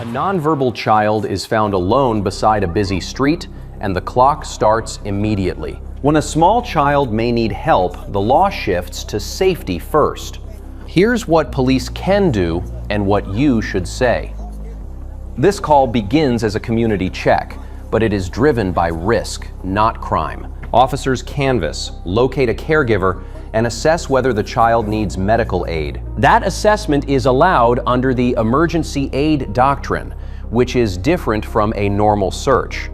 nonverbal child is found alone beside a busy street, and the clock starts immediately. When a small child may need help, the law shifts to safety first. Here's what police can do and what you should say. This call begins as a community check, but it is driven by risk, not crime. Officers canvass, locate a caregiver, and assess whether the child needs medical aid. That assessment is allowed under the emergency aid doctrine, which is different from a normal search.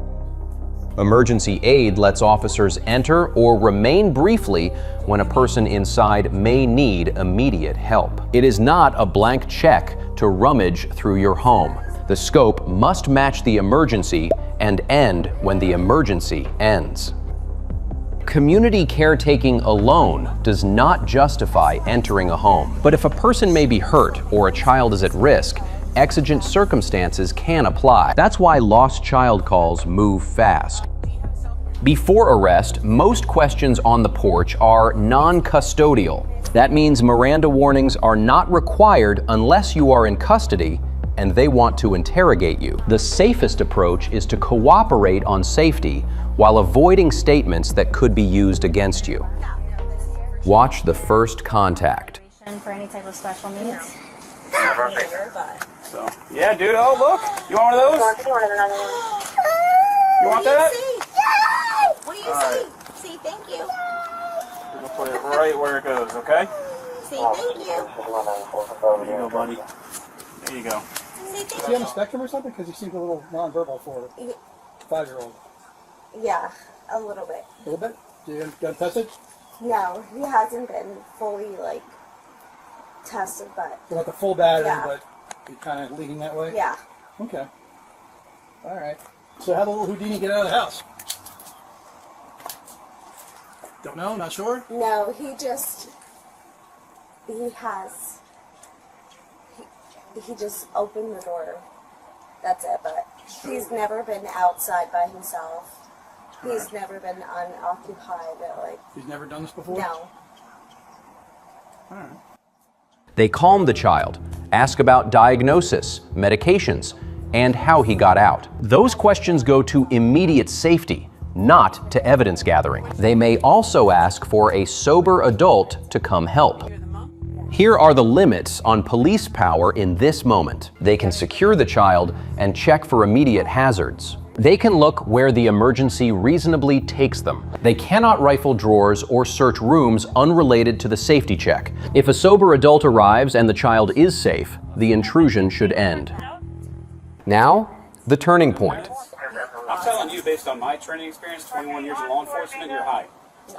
Emergency aid lets officers enter or remain briefly when a person inside may need immediate help. It is not a blank check to rummage through your home. The scope must match the emergency and end when the emergency ends. Community caretaking alone does not justify entering a home. But if a person may be hurt or a child is at risk, exigent circumstances can apply. That's why lost child calls move fast. Before arrest, most questions on the porch are non-custodial. That means Miranda warnings are not required unless you are in custody and they want to interrogate you. The safest approach is to cooperate on safety while avoiding statements that could be used against you. Watch the first contact. For any type of special needs? So, yeah, dude, oh look, you want one of those? You want that? What do you see? See, thank you. We'll put it right where it goes, okay? See, thank you. There you go, buddy. There you go. Is he on the spectrum or something? Because he seems a little non-verbal for a 5-year-old. Yeah, a little bit. A little bit? You gonna test it? No, he hasn't been fully, tested, but... So not the full battery, Yeah. but you're kind of leaning that way? Yeah. Okay. All right. So how did little Houdini get out of the house? Don't know? Not sure? No, he just opened the door. That's it, but he's never been outside by himself. He's never been unoccupied, He's never done this before? No. All right. They calm the child, ask about diagnosis, medications, and how he got out. Those questions go to immediate safety, not to evidence gathering. They may also ask for a sober adult to come help. Here are the limits on police power in this moment. They can secure the child and check for immediate hazards. They can look where the emergency reasonably takes them. They cannot rifle drawers or search rooms unrelated to the safety check. If a sober adult arrives and the child is safe, the intrusion should end. Now, the turning point. I'm telling you, based on my training experience, 21 years in law enforcement, you're high.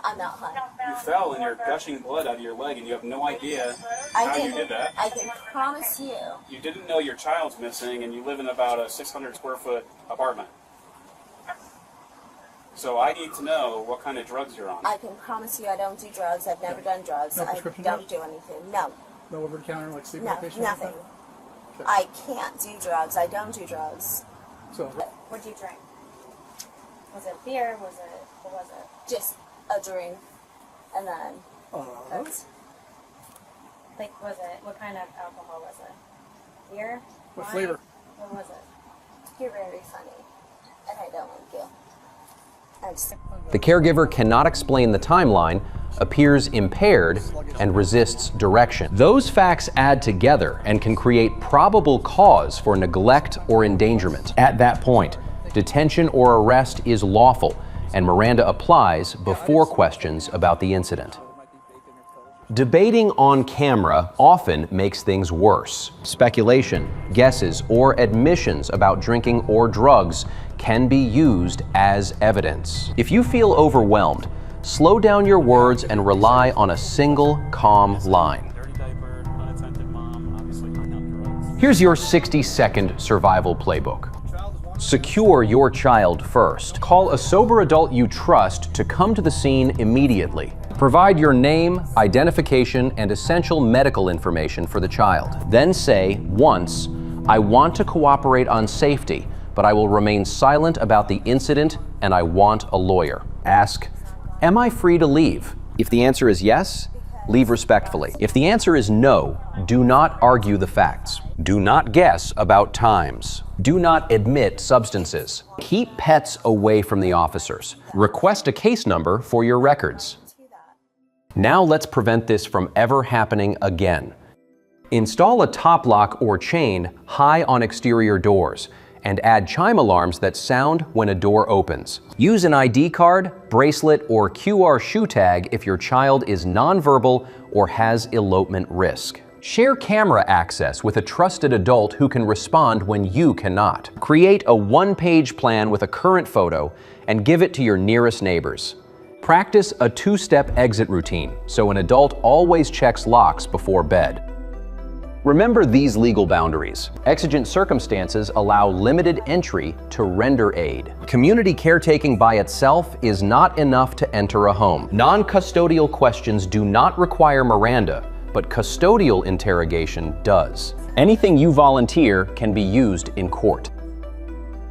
I'm not high. You fell and you're gushing blood out of your leg and you have no idea how you did that. I can promise you. You didn't know your child's missing and you live in about a 600 square foot apartment. So I need to know what kind of drugs you're on. I can promise you I don't do drugs. I've never done drugs. No I prescription don't drugs? do anything. No. No over-the-counter, like sleep No, medication? or nothing. Okay. I can't do drugs. I don't do drugs. So, What'd you drink? Was it beer? What was it? Just a drink. And then that's What kind of alcohol was it? Beer? what Wine? flavor? What was it? you're very funny. And I don't like you. The caregiver cannot explain the timeline, appears impaired, and resists direction. Those facts add together and can create probable cause for neglect or endangerment. At that point, detention or arrest is lawful, and Miranda applies before questions about the incident. Debating on camera often makes things worse. Speculation, guesses, or admissions about drinking or drugs can be used as evidence. If you feel overwhelmed, slow down your words and rely on a single, calm line. Here's your 60-second survival playbook. Secure your child first. Call a sober adult you trust to come to the scene immediately. Provide your name, identification, and essential medical information for the child. Then say, once, I want to cooperate on safety, but I will remain silent about the incident and I want a lawyer. Ask, am I free to leave? If the answer is yes, leave respectfully. If the answer is no, do not argue the facts. Do not guess about times. Do not admit substances. Keep pets away from the officers. Request a case number for your records. Now let's prevent this from ever happening again. Install a top lock or chain high on exterior doors and add chime alarms that sound when a door opens. Use an ID card, bracelet, or QR shoe tag if your child is nonverbal or has elopement risk. Share camera access with a trusted adult who can respond when you cannot. Create a one-page plan with a current photo and give it to your nearest neighbors. Practice a two-step exit routine so an adult always checks locks before bed. Remember these legal boundaries. Exigent circumstances allow limited entry to render aid. Community caretaking by itself is not enough to enter a home. Non-custodial questions do not require Miranda, but custodial interrogation does. Anything you volunteer can be used in court.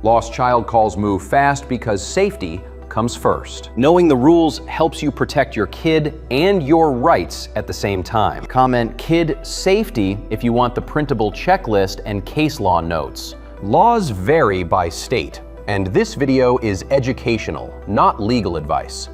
Lost child calls move fast because safety comes first. Knowing the rules helps you protect your kid and your rights at the same time. Comment "kid safety" if you want the printable checklist and case law notes. Laws vary by state, and this video is educational, not legal advice.